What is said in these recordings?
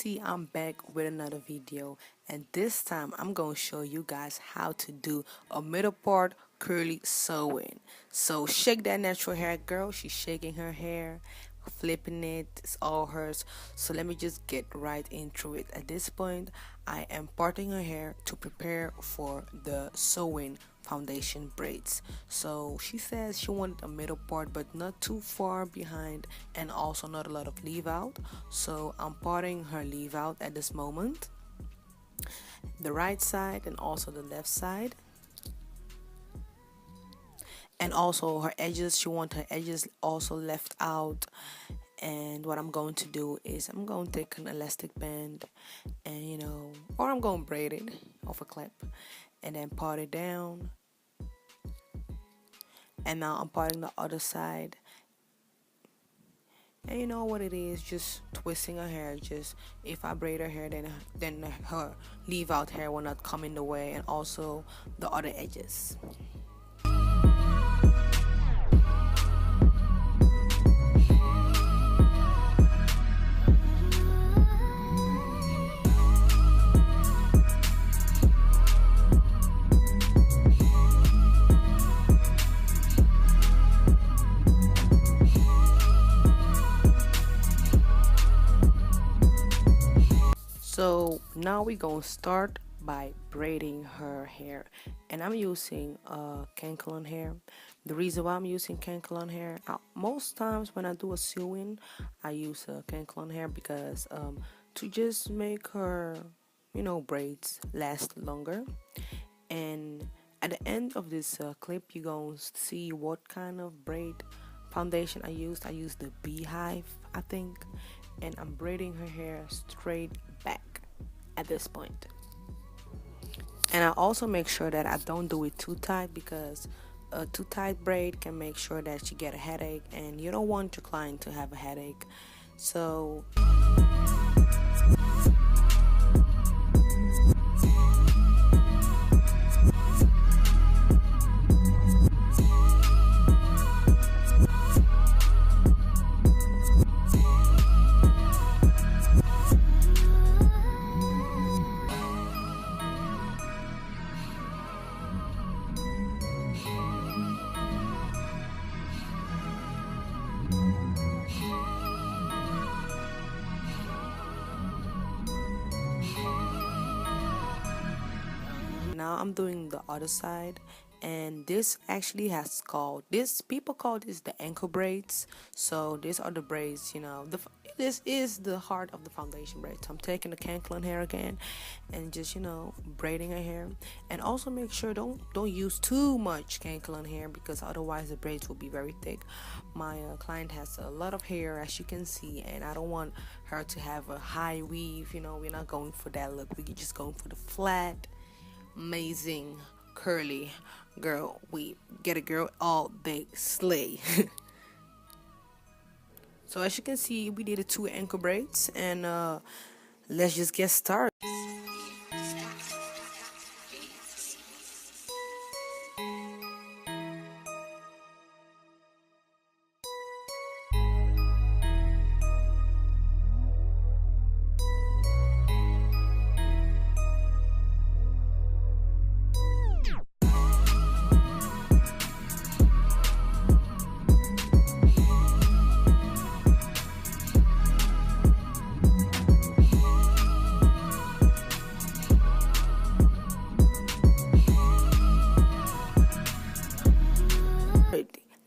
beauty, I'm back with another video, and this time I'm going to show you guys how to do a middle part curly sewing. So shake that natural hair, girl. She's shaking her hair, flipping it, it's all hers. So let me just get right into it. At this point, I am parting her hair to prepare for the sewing foundation braids. So she says she wanted a middle part but not too far behind, and also not a lot of leave out. So I'm parting her leave out at this moment, the right side and also the left side. And also her edges, she wants her edges also left out. And what I'm going to do is I'm going to take an elastic band and or I'm going to braid it off a clip and then part it down. And now I'm parting the other side, and you know what it is, just twisting her hair. Just if I braid her hair, then her leave out hair will not come in the way, and also the other edges. So now we're gonna start by braiding her hair, and I'm using cankelon hair. The reason why I'm using cankelon hair, most times when I do a sewing, I use cankelon hair because to just make her braids last longer. And at the end of this clip, you're gonna see what kind of braid foundation I used. I used the beehive, I think, and I'm braiding her hair straight back at this point. And I also make sure that I don't do it too tight, because a too tight braid can make sure that you get a headache, and you don't want your client to have a headache. So now I'm doing the other side, and this actually has called this, people call this the ankle braids. So these are the braids, this is the heart of the foundation braids. So I'm taking the cankelon hair again and just braiding her hair. And also make sure don't use too much cankelon hair, because otherwise the braids will be very thick. My client has a lot of hair, as you can see, and I don't want her to have a high weave. We're not going for that look. We're just going for the flat, amazing curly girl weave. Get a girl all day slay. So as you can see, we did the 2 ankle braids, and let's just get started.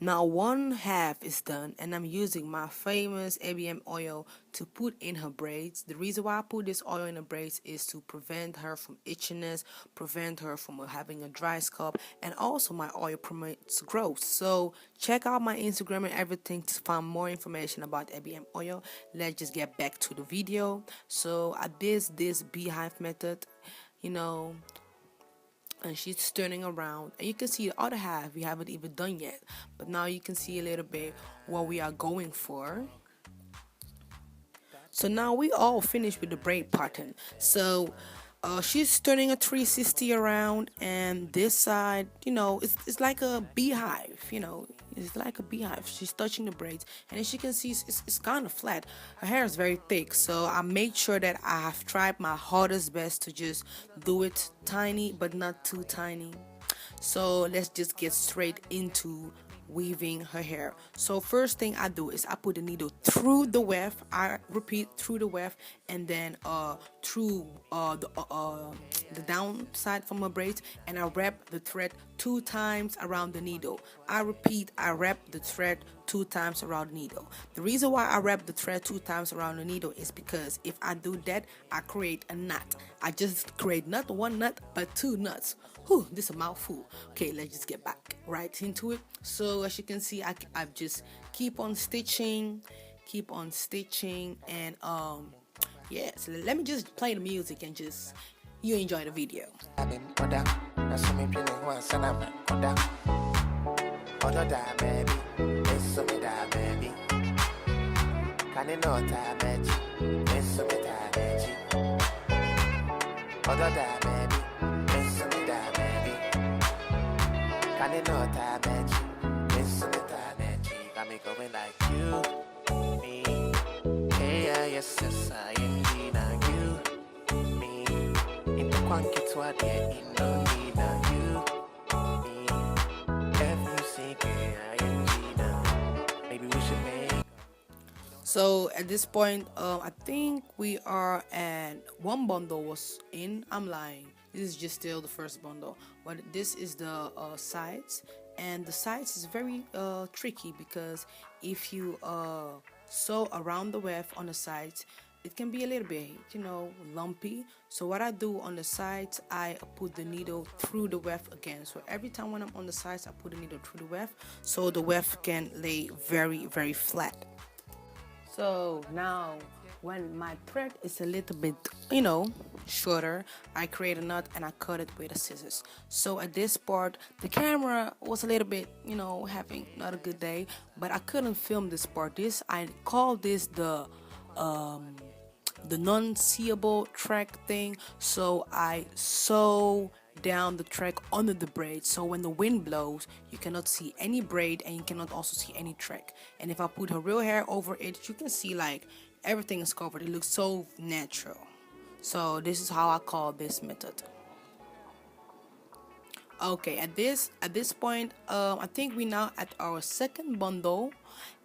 Now 1/2 is done, and I'm using my famous ABM oil to put in her braids. The reason why I put this oil in her braids is to prevent her from itchiness, prevent her from having a dry scalp, and also my oil promotes growth. So check out my Instagram and everything to find more information about ABM oil. Let's just get back to the video. So I did this beehive method, and she's turning around, and you can see the other half we haven't even done yet, but now you can see a little bit what we are going for. So now we all finished with the braid pattern. So she's turning a 360 around, and this side, it's like a beehive, it's like a beehive. She's touching the braids, and as you can see, it's kind of flat. Her hair is very thick, so I made sure that I have tried my hardest best to just do it tiny, but not too tiny. So let's just get straight into weaving her hair. So first thing I do is I put the needle through the weft. I repeat, through the weft, and then through the downside from my braids, and I wrap the thread 2 times around the needle. I repeat, I wrap the thread 2 times around the needle. The reason why I wrap the thread 2 times around the needle is because if I do that, I create a knot. I just create not one knot, but 2 knots. Whew, this is a mouthful. Okay, let's just get back right into it. So as you can see, I just keep on stitching, and yeah. So let me just play the music and just you enjoy the video. Got me going like you, me, hey, yes, I am now you, me, in the quanky to a day, in no need now you, me, every single I am now, maybe we should make. So at this point, I think we are at one bundle was in. I'm lying. This is just still the first bundle, but this is the sides, and the sides is very tricky because if you sew around the weft on the sides, it can be a little bit, lumpy. So what I do on the sides, I put the needle through the weft again. So every time when I'm on the sides, I put the needle through the weft, so the weft can lay very, very flat. So now when my thread is a little bit, shorter, I create a knot and I cut it with the scissors. So at this part, the camera was a little bit, having not a good day, but I couldn't film this part. I call this the non-seeable track thing. So I sew down the track under the braid, so when the wind blows you cannot see any braid and you cannot also see any track. And if I put her real hair over it, you can see like everything is covered. It looks so natural. So this is how I call this method. Okay, at this point, I think we now at our second bundle,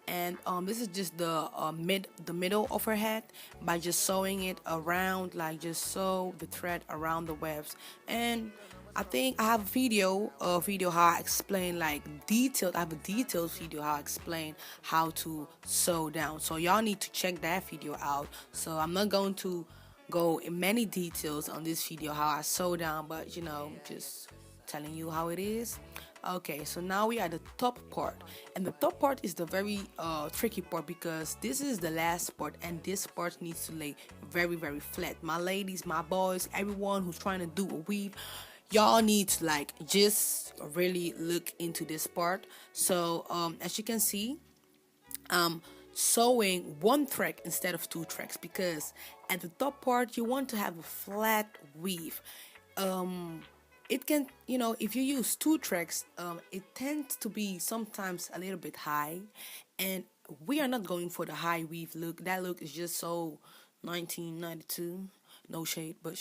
and this is just the middle of her head by just sewing it around, like just sew the thread around the wefts. And I think I have a video how I explain like detailed. I have a detailed video how I explain how to sew down. So y'all need to check that video out. So I'm not going to go in many details on this video how I sew down, but just telling you how it is. Okay, so now we are at the top part, and the top part is the very tricky part because this is the last part, and this part needs to lay very, very flat. My ladies, my boys, everyone who's trying to do a weave, y'all need to like just really look into this part. So as you can see, sewing one track instead of 2 tracks because at the top part you want to have a flat weave. It can, if you use 2 tracks, it tends to be sometimes a little bit high, and we are not going for the high weave look. That look is just so 1992. No shade, but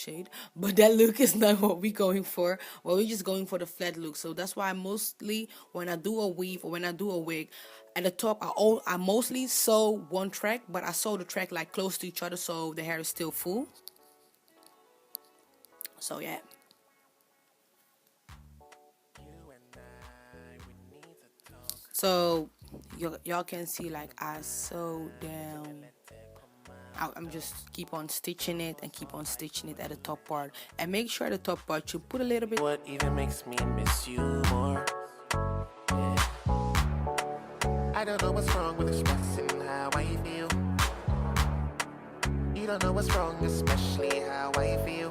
that look is not what we're going for. Well, we're just going for the flat look. So that's why mostly when I do a weave or when I do a wig, at the top I mostly sew one track, but I sew the track like close to each other so the hair is still full. So yeah. So y'all can see like I sew down. I'm just keep on stitching it and keep on stitching it at the top part, and make sure at the top part you put a little bit. What even makes me miss you more? Yeah. I don't know what's wrong with expressing how I feel. You don't know what's wrong, especially how I feel.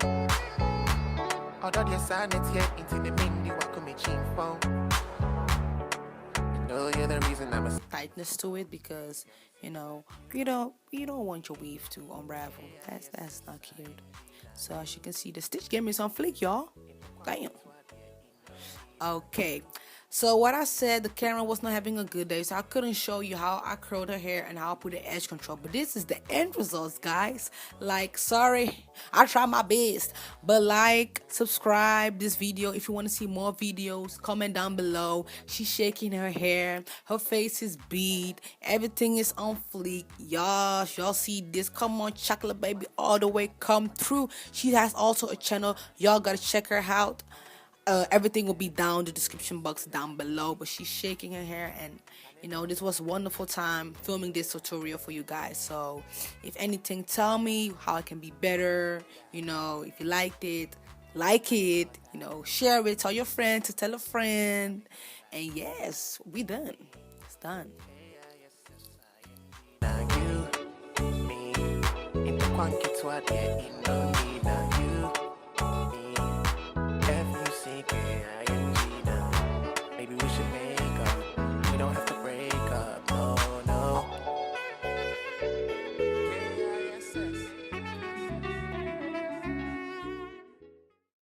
Although your silence here into the menu, I come phone. You're the reason I'm a tightness to it because you don't want your weave to unravel. That's not cute. So as you can see, the stitch gave me some flick, y'all. Damn. Okay, so what I said, the camera was not having a good day, so I couldn't show you how I curled her hair and how I put the edge control. But this is the end results, guys. Like, sorry, I tried my best. But like, subscribe this video if you want to see more videos. Comment down below. She's shaking her hair. Her face is beat. Everything is on fleek. Y'all see this. Come on, chocolate baby, all the way come through. She has also a channel. Y'all gotta check her out. Everything will be down the description box down below. But she's shaking her hair, and you know, this was a wonderful time filming this tutorial for you guys. So if anything, tell me how I can be better. You know, if you liked it, like it, you know, share it, tell your friend to tell a friend. And yes, we done. It's done. Maybe we should make